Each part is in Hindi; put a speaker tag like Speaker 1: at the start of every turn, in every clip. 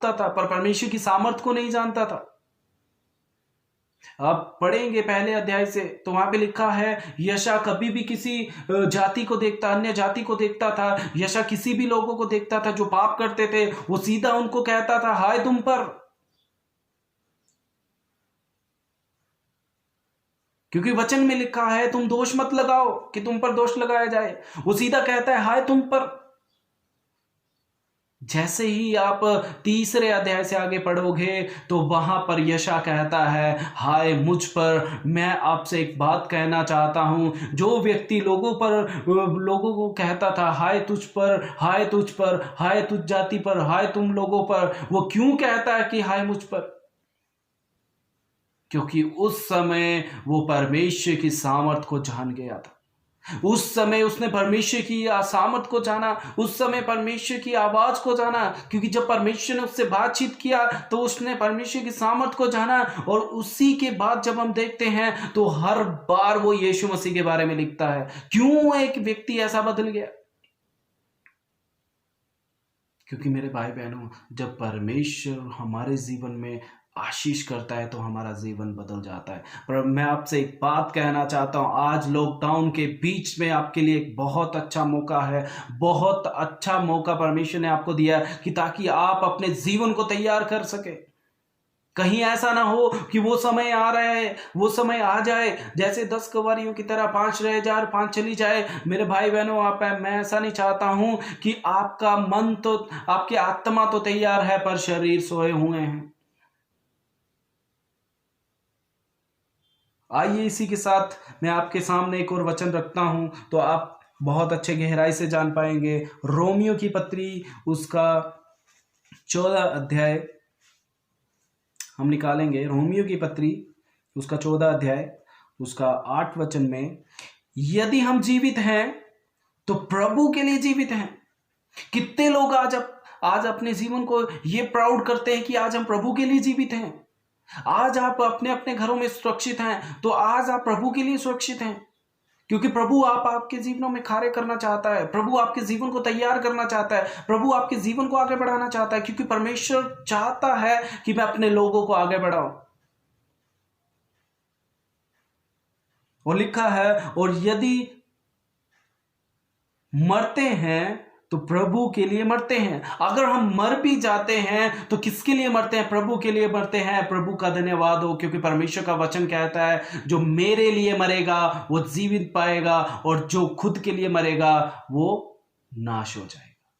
Speaker 1: था पर परमेश्वर की सामर्थ को नहीं जानता था। आप पढ़ेंगे पहले अध्याय से तो वहां पे लिखा है यशा कभी भी किसी जाति को देखता, अन्य जाति को देखता था, यशा किसी भी लोगों को देखता था जो पाप करते थे, वो सीधा उनको कहता था हाय तुम पर, क्योंकि वचन में लिखा है तुम दोष मत लगाओ कि तुम पर दोष लगाया जाए। वो सीधा कहता है हाय तुम पर। जैसे ही आप तीसरे अध्याय से आगे पढ़ोगे तो वहां पर यशा कहता है हाय मुझ पर। मैं आपसे एक बात कहना चाहता हूं, जो व्यक्ति लोगों को कहता था हाय तुझ पर, हाय तुझ पर, हाय तुझ जाति पर, हाय तुम लोगों पर, वो क्यों कहता है कि हाय मुझ पर? क्योंकि उस समय वो परमेश्वर की सामर्थ को जान गया था। उस समय उसने परमेश्वर की सामर्थ को जाना, उस समय परमेश्वर की आवाज को जाना, क्योंकि जब परमेश्वर ने उससे बातचीत किया तो उसने परमेश्वर की सामर्थ को जाना। और उसी के बाद जब हम देखते हैं तो हर बार वो यीशु मसीह के बारे में लिखता है। क्यों एक व्यक्ति ऐसा बदल गया? क्योंकि मेरे भाई बहनों, जब परमेश्वर हमारे जीवन में आशीष करता है तो हमारा जीवन बदल जाता है। पर मैं आपसे एक बात कहना चाहता हूं, आज लॉकडाउन के बीच में आपके लिए एक बहुत अच्छा मौका है, बहुत अच्छा मौका परमेश्वर ने आपको दिया है कि ताकि आप अपने जीवन को तैयार कर सके। कहीं ऐसा ना हो कि वो समय आ रहा है, वो समय आ जाए जैसे 10 कवारियों की तरह 5 रह जाए और 5 चली जाए। मेरे भाई बहनों, मैं ऐसा नहीं चाहता हूं कि आपका मन तो, आपकी आत्मा तो तैयार है पर शरीर सोए हुए हैं। आइए इसी के साथ मैं आपके सामने एक और वचन रखता हूं तो आप बहुत अच्छे गहराई से जान पाएंगे। रोमियो की पत्री उसका 14 अध्याय हम निकालेंगे। रोमियो की पत्री उसका 14 अध्याय उसका 8 वचन में, यदि हम जीवित हैं तो प्रभु के लिए जीवित हैं। कितने लोग आज अपने जीवन को ये प्राउड करते हैं कि आज हम प्रभु के लिए जीवित हैं। आज आप अपने अपने घरों में सुरक्षित हैं तो आज आप प्रभु के लिए सुरक्षित हैं, क्योंकि प्रभु आपके जीवनों में कार्य करना चाहता है। प्रभु आपके जीवन को तैयार करना चाहता है। प्रभु आपके जीवन को आगे बढ़ाना चाहता है, क्योंकि परमेश्वर चाहता है कि मैं अपने लोगों को आगे बढ़ाऊं। वो लिखा है, और यदि मरते हैं तो प्रभु के लिए मरते हैं। अगर हम मर भी जाते हैं तो किसके लिए मरते हैं? प्रभु के लिए मरते हैं। प्रभु का धन्यवाद हो, क्योंकि परमेश्वर का वचन कहता है जो मेरे लिए मरेगा वो जीवित पाएगा, और जो खुद के लिए मरेगा वो नाश हो जाएगा।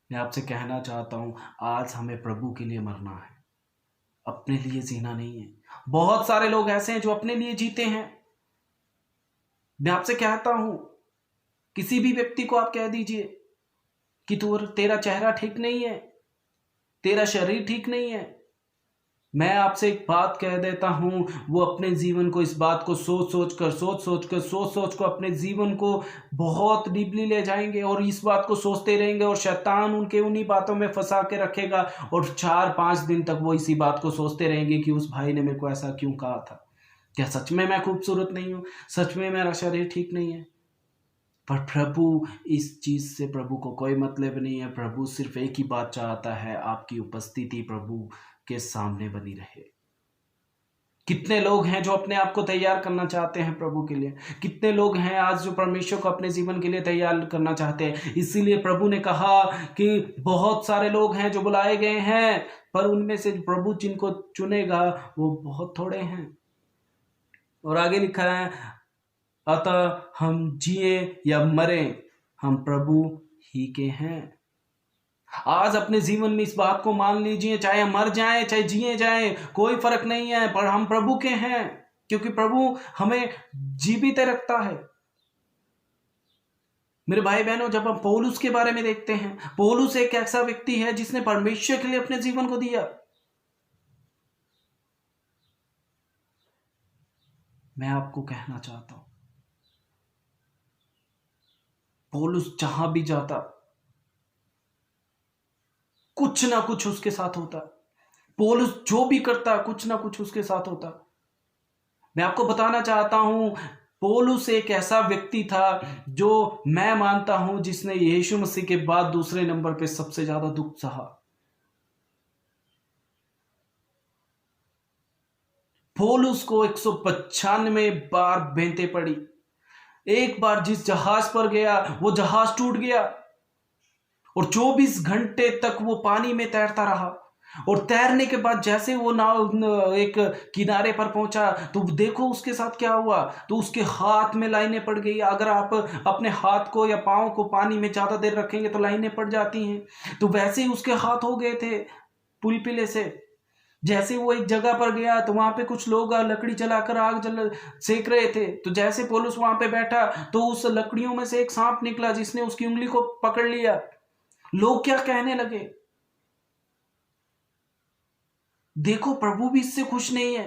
Speaker 1: मैं आपसे कहना चाहता हूं, आज हमें प्रभु के लिए मरना है, अपने लिए जीना नहीं है। बहुत सारे लोग ऐसे हैं जो अपने लिए जीते हैं। मैं आपसे कहता हूं, किसी भी व्यक्ति को आप कह दीजिए कि तेरा चेहरा ठीक नहीं है, तेरा शरीर ठीक नहीं है, मैं आपसे एक बात कह देता हूं, वो अपने जीवन को इस बात को सोच सोच को अपने जीवन को बहुत डीपली ले जाएंगे और इस बात को सोचते रहेंगे, और शैतान उनके उन्हीं बातों में फंसा के रखेगा, और 4-5 दिन तक वो इसी बात को सोचते रहेंगे कि उस भाई ने मेरे को ऐसा क्यों कहा था। क्या सच में मैं खूबसूरत नहीं हूं? सच में मेरा शरीर ठीक नहीं है? पर प्रभु, इस चीज से प्रभु को कोई मतलब नहीं है। प्रभु सिर्फ एक ही बात चाहता है, आपकी उपस्थिति प्रभु के सामने बनी रहे। कितने लोग हैं जो अपने आप को तैयार करना चाहते हैं प्रभु के लिए? कितने लोग हैं आज जो परमेश्वर को अपने जीवन के लिए तैयार करना चाहते हैं? इसीलिए प्रभु ने कहा कि बहुत सारे लोग हैं जो बुलाए गए हैं, पर उनमें से प्रभु जिनको चुनेगा वो बहुत थोड़े हैं। और आगे लिखा है, अतः हम जिए या मरे हम प्रभु ही के हैं। आज अपने जीवन में इस बात को मान लीजिए, चाहे हम मर जाएं चाहे जिए जाएं कोई फर्क नहीं है, पर हम प्रभु के हैं, क्योंकि प्रभु हमें जीवित रखता है। मेरे भाई बहनों, जब हम पौलुस के बारे में देखते हैं, पौलुस एक ऐसा व्यक्ति है जिसने परमेश्वर के लिए अपने जीवन को दिया। मैं आपको कहना चाहता हूं, पौलुस जहां भी जाता कुछ ना कुछ उसके साथ होता। पौलुस जो भी करता कुछ ना कुछ उसके साथ होता। मैं आपको बताना चाहता हूं, पौलुस एक ऐसा व्यक्ति था जो मैं मानता हूं जिसने यीशु मसीह के बाद दूसरे नंबर पे सबसे ज्यादा दुख सहा। पौलुस को 195 बार बेंते पड़ी। एक बार जिस जहाज पर गया वो जहाज टूट गया और 24 घंटे तक वो पानी में तैरता रहा। और तैरने के बाद जैसे वो नाव एक किनारे पर पहुंचा तो देखो उसके साथ क्या हुआ। तो उसके हाथ में लाइनें पड़ गई। अगर आप अपने हाथ को या पांव को पानी में ज्यादा देर रखेंगे तो लाइनें पड़ जाती हैं। तो वैसे ही उसके हाथ हो गए थे पुलपिले से। जैसे वो एक जगह पर गया तो वहां पे कुछ लोग लकड़ी जलाकर आग जल सेक रहे थे। तो जैसे पौलुस वहां पे बैठा तो उस लकड़ियों में से एक सांप निकला जिसने उसकी उंगली को पकड़ लिया। लोग क्या कहने लगे, देखो प्रभु भी इससे खुश नहीं है।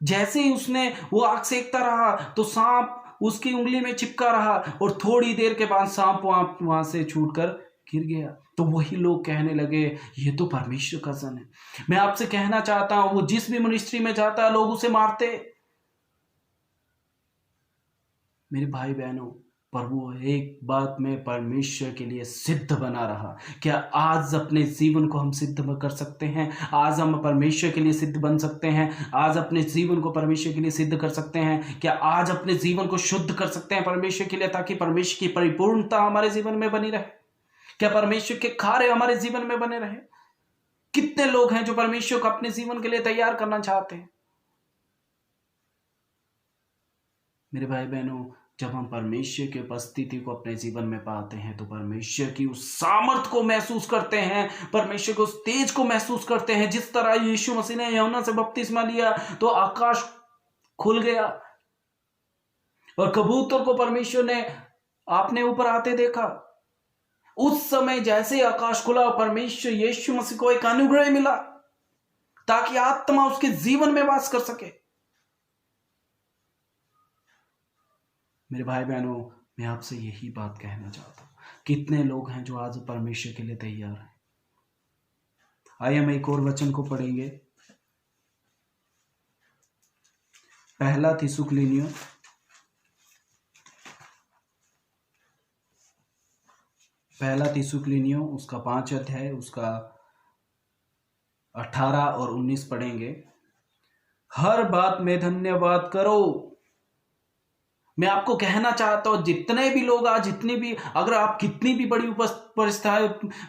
Speaker 1: जैसे ही उसने वो आग सेकता रहा तो सांप उसकी उंगली में चिपका रहा और थोड़ी देर के बाद सांप वहां से छूटकर गिर गया। तो वही लोग कहने लगे ये तो परमेश्वर का सन है। मैं आपसे कहना चाहता हूं वो जिस भी मिनिस्ट्री में जाता है लोग उसे मारते। मेरे भाई बहनों, पर वो एक बात में परमेश्वर के लिए सिद्ध बना रहा। क्या आज अपने जीवन को हम सिद्ध कर सकते हैं? आज हम परमेश्वर के लिए सिद्ध बन सकते हैं? आज अपने जीवन को परमेश्वर के लिए सिद्ध कर सकते हैं? क्या आज अपने जीवन को शुद्ध कर सकते हैं परमेश्वर के लिए, ताकि परमेश्वर की परिपूर्णता हमारे जीवन में बनी रहे? क्या परमेश्वर के कार्य हमारे जीवन में बने रहे? कितने लोग हैं जो परमेश्वर को अपने जीवन के लिए तैयार करना चाहते हैं? मेरे भाई बहनों, जब हम परमेश्वर की उपस्थिति को अपने जीवन में पाते हैं तो परमेश्वर की उस सामर्थ को महसूस करते हैं, परमेश्वर को उस तेज को महसूस करते हैं। जिस तरह यीशु मसीह ने यूहन्ना से बपतिस्मा लिया तो आकाश खुल गया और कबूतर को परमेश्वर ने आपने ऊपर आते देखा। उस समय जैसे आकाश खुला परमेश्वर यीशु मसीह को एक अनुग्रह मिला ताकि आत्मा उसके जीवन में वास कर सके। मेरे भाई बहनों, मैं आपसे यही बात कहना चाहता हूं, कितने लोग हैं जो आज परमेश्वर के लिए तैयार हैं? आइए हम एक और वचन को पढ़ेंगे। पहला थिस्सलुनीकियों उसका 5 अध्याय उसका 18 और 19 पढ़ेंगे। हर बात में धन्यवाद करो। मैं आपको कहना चाहता हूं जितने भी लोग आज, जितनी भी, अगर आप कितनी भी बड़ी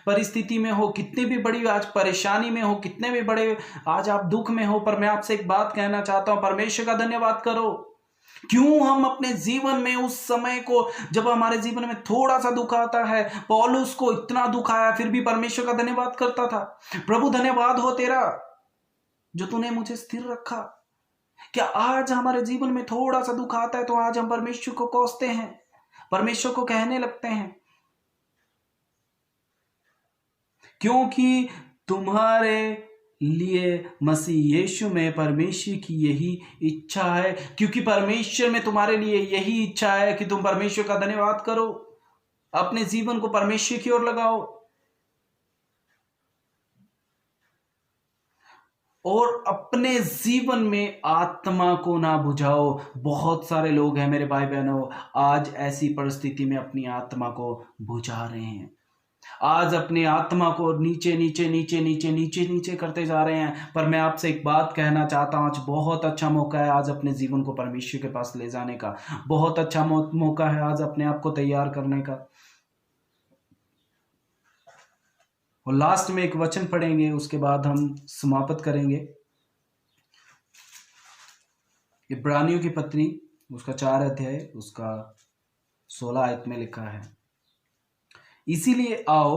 Speaker 1: परिस्थिति में हो, कितनी भी बड़ी आज परेशानी में हो, कितने भी बड़े आज आप दुख में हो, पर मैं आपसे एक बात कहना चाहता हूं, परमेश्वर का धन्यवाद करो। क्यों हम अपने जीवन में उस समय को, जब हमारे जीवन में थोड़ा सा दुख आता है, पौलुस को इतना दुख आया फिर भी परमेश्वर का धन्यवाद करता था। प्रभु धन्यवाद हो तेरा जो तूने मुझे स्थिर रखा। क्या आज हमारे जीवन में थोड़ा सा दुख आता है तो आज हम परमेश्वर को कोसते हैं, परमेश्वर को कहने लगते हैं क्योंकि तुम्हारे लिए मसीह यीशु में परमेश्वर की यही इच्छा है, क्योंकि परमेश्वर में तुम्हारे लिए यही इच्छा है कि तुम परमेश्वर का धन्यवाद करो, अपने जीवन को परमेश्वर की ओर लगाओ और अपने जीवन में आत्मा को ना बुझाओ। बहुत सारे लोग हैं मेरे भाई बहनों, आज ऐसी परिस्थिति में अपनी आत्मा को बुझा रहे हैं, आज अपनी आत्मा को नीचे नीचे नीचे नीचे नीचे नीचे करते जा रहे हैं। पर मैं आपसे एक बात कहना चाहता हूं, आज बहुत अच्छा मौका है आज अपने जीवन को परमेश्वर के पास ले जाने का। बहुत अच्छा मौका है आज अपने आप को तैयार करने का। और लास्ट में एक वचन पढ़ेंगे, उसके बाद हम समाप्त करेंगे। इब्रानियों की पत्री उसका 4 अध्याय उसका 16 आयत में लिखा है, इसीलिए आओ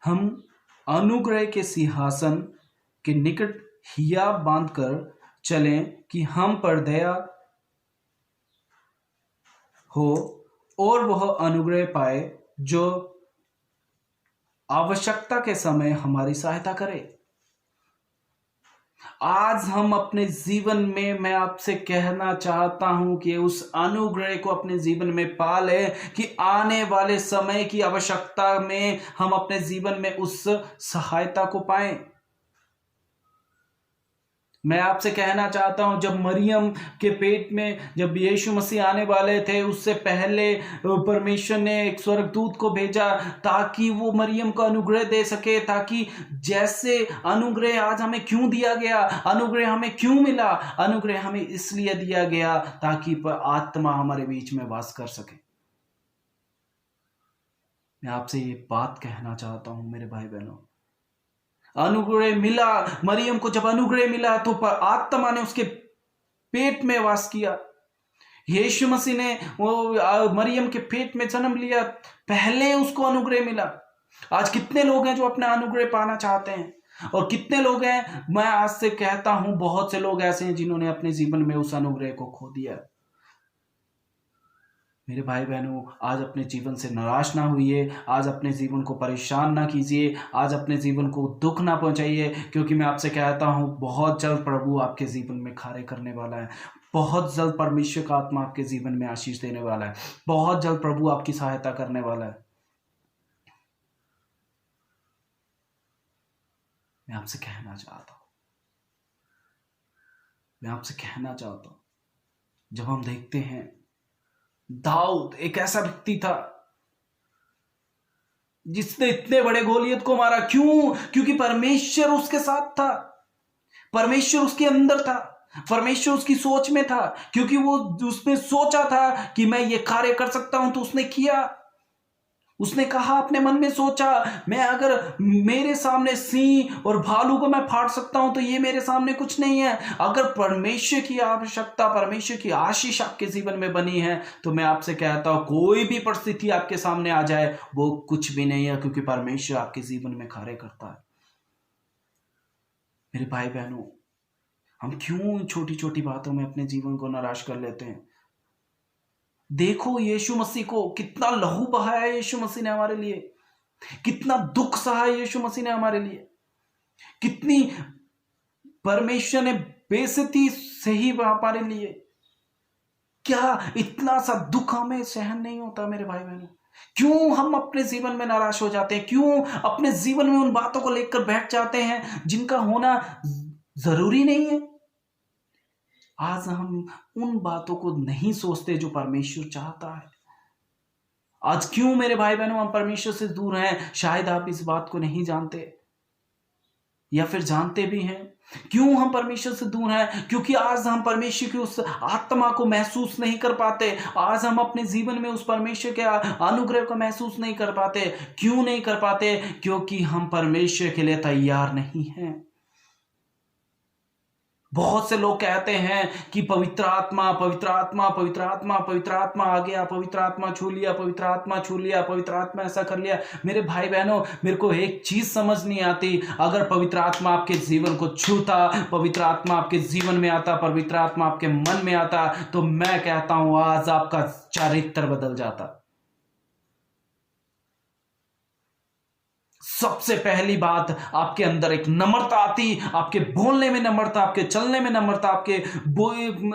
Speaker 1: हम अनुग्रह के सिंहासन के निकट हिया बांधकर चलें कि हम पर दया हो और वह अनुग्रह पाए जो आवश्यकता के समय हमारी सहायता करे। आज हम अपने जीवन में, मैं आपसे कहना चाहता हूं कि उस अनुग्रह को अपने जीवन में पा ले कि आने वाले समय की आवश्यकता में हम अपने जीवन में उस सहायता को पाएं। मैं आपसे कहना चाहता हूं, जब मरियम के पेट में जब यीशु मसीह आने वाले थे, उससे पहले परमेश्वर ने एक स्वर्गदूत को भेजा ताकि वो मरियम को अनुग्रह दे सके। ताकि जैसे अनुग्रह आज हमें क्यों दिया गया, अनुग्रह हमें क्यों मिला, अनुग्रह हमें इसलिए दिया गया ताकि आत्मा हमारे बीच में वास कर सके। मैं आपसे ये बात कहना चाहता हूं मेरे भाई बहनों, अनुग्रह मिला मरियम को। जब अनुग्रह मिला तो आत्मा ने उसके पेट में वास किया। यीशु मसीह ने वो मरियम के पेट में जन्म लिया, पहले उसको अनुग्रह मिला। आज कितने लोग हैं जो अपना अनुग्रह पाना चाहते हैं, और कितने लोग हैं, मैं आज से कहता हूं बहुत से लोग ऐसे हैं जिन्होंने अपने जीवन में उस अनुग्रह को खो दिया। मेरे भाई बहनों, आज अपने जीवन से निराश ना होइए, आज अपने जीवन को परेशान ना कीजिए, आज अपने जीवन को दुख ना पहुंचाइए, क्योंकि मैं आपसे कहता हूं बहुत जल्द प्रभु आपके जीवन में कार्य करने वाला है। बहुत जल्द परमेश्वर का आत्मा आपके जीवन में आशीष देने वाला है। बहुत जल्द प्रभु आपकी सहायता करने वाला है। मैं आपसे कहना चाहता हूं, जब हम देखते हैं दाऊद एक ऐसा व्यक्ति था जिसने इतने बड़े गोलियत को मारा। क्यों? क्योंकि परमेश्वर उसके साथ था, परमेश्वर उसके अंदर था, परमेश्वर उसकी सोच में था। क्योंकि वो उसने सोचा था कि मैं ये कार्य कर सकता हूं, तो उसने किया। उसने कहा, अपने मन में सोचा, मैं अगर मेरे सामने सिंह और भालू को मैं फाड़ सकता हूं तो ये मेरे सामने कुछ नहीं है। अगर परमेश्वर की आवश्यकता, परमेश्वर की आशीष आपके जीवन में बनी है, तो मैं आपसे कहता हूं कोई भी परिस्थिति आपके सामने आ जाए वो कुछ भी नहीं है, क्योंकि परमेश्वर आपके जीवन में कार्य करता है। मेरे भाई बहनों, हम क्यों छोटी छोटी बातों में अपने जीवन को निराश कर लेते हैं? देखो यीशु मसीह को, कितना लहू बहाया यीशु मसीह ने हमारे लिए, कितना दुख सहा यीशु मसीह ने हमारे लिए, कितनी परमेश्वर ने बेइज्जती सही हमारे लिए। क्या इतना सा दुख हमें सहन नहीं होता मेरे भाई बहनों? क्यों हम अपने जीवन में नाराज हो जाते हैं? क्यों अपने जीवन में उन बातों को लेकर बैठ जाते हैं जिनका होना जरूरी नहीं है? आज हम उन बातों को नहीं सोचते जो परमेश्वर चाहता है। आज क्यों मेरे भाई बहनों हम परमेश्वर से दूर हैं? शायद आप इस बात को नहीं जानते, या फिर जानते भी हैं। क्यों हम परमेश्वर से दूर हैं? क्योंकि आज हम परमेश्वर की उस आत्मा को महसूस नहीं कर पाते। आज हम अपने जीवन में उस परमेश्वर के अनुग्रह को महसूस नहीं कर पाते। क्यों नहीं कर पाते? क्योंकि हम परमेश्वर के लिए तैयार नहीं हैं। बहुत से लोग कहते हैं कि पवित्र आत्मा, पवित्र आत्मा, पवित्र आत्मा, पवित्र आत्मा आ गया, पवित्र आत्मा छू लिया, पवित्र आत्मा छू लिया, पवित्र आत्मा ऐसा कर लिया। मेरे भाई बहनों, मेरे को एक चीज समझ नहीं आती। अगर पवित्र आत्मा आपके जीवन को छूता, पवित्र आत्मा आपके जीवन में आता, पवित्र आत्मा आपके मन में आता, तो मैं कहता हूं आज आपका चरित्र बदल जाता। सबसे पहली बात, आपके अंदर एक नम्रता आती, आपके बोलने में नम्रता, आपके चलने में नम्रता, आपके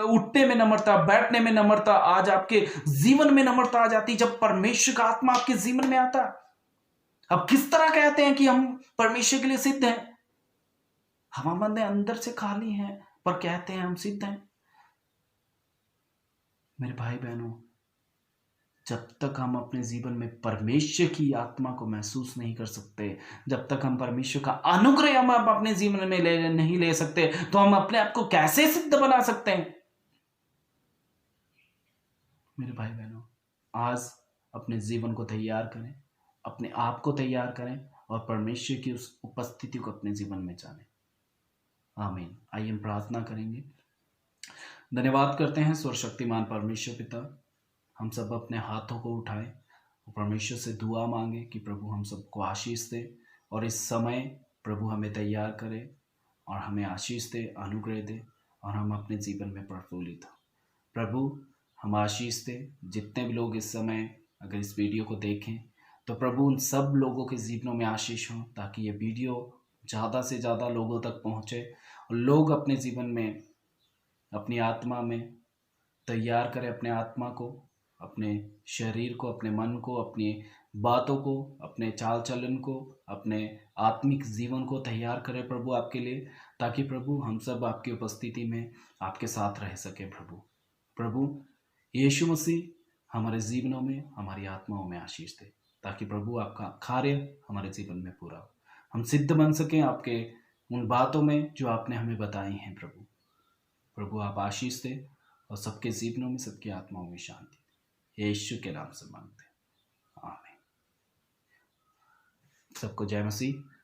Speaker 1: उठने में नम्रता, बैठने में नम्रता, आज आपके जीवन में नम्रता आ जाती जब परमेश्वर का आत्मा आपके जीवन में आता। अब किस तरह कहते हैं कि हम परमेश्वर के लिए सिद्ध हैं? हमारे अंदर से खाली हैं पर कहते हैं हम सिद्ध हैं। मेरे भाई बहनों, जब तक हम अपने जीवन में परमेश्वर की आत्मा को महसूस नहीं कर सकते, जब तक हम परमेश्वर का अनुग्रह हम अपने जीवन में नहीं ले सकते, तो हम अपने आप को कैसे सिद्ध बना सकते हैं? मेरे भाई बहनों, आज अपने जीवन को तैयार करें, अपने आप को तैयार करें और परमेश्वर की उस उपस्थिति को अपने जीवन में जानें। आमीन। आइए हम प्रार्थना करेंगे। धन्यवाद करते हैं सर्वशक्तिमान परमेश्वर पिता, हम सब अपने हाथों को उठाएं और परमेश्वर से दुआ मांगे कि प्रभु हम सबको आशीष दे, और इस समय प्रभु हमें तैयार करे और हमें आशीष दे, अनुग्रह दे, और हम अपने जीवन में प्रफुल्लित हो। प्रभु हम आशीष दे। जितने भी लोग इस समय अगर इस वीडियो को देखें, तो प्रभु उन सब लोगों के जीवनों में आशीष हो, ताकि ये वीडियो ज़्यादा से ज़्यादा लोगों तक पहुँचे और लोग अपने जीवन में, अपनी आत्मा में तैयार करें, अपने आत्मा को, अपने शरीर को, अपने मन को, अपने बातों को, अपने चाल चलन को, अपने आत्मिक जीवन को तैयार करें प्रभु आपके लिए, ताकि प्रभु हम सब आपकी उपस्थिति में आपके साथ रह सके। प्रभु यीशु मसीह हमारे जीवनों में, हमारी आत्माओं में आशीष दे, ताकि प्रभु आपका कार्य हमारे जीवन में पूरा हो, हम सिद्ध बन सकें आपके उन बातों में जो आपने हमें बताई हैं। प्रभु आप आशीष दे और सबके जीवनों में, सबकी आत्माओं में शांति दे। यीशु के नाम से मांगते हैं, आमीन। सबको जय मसीह।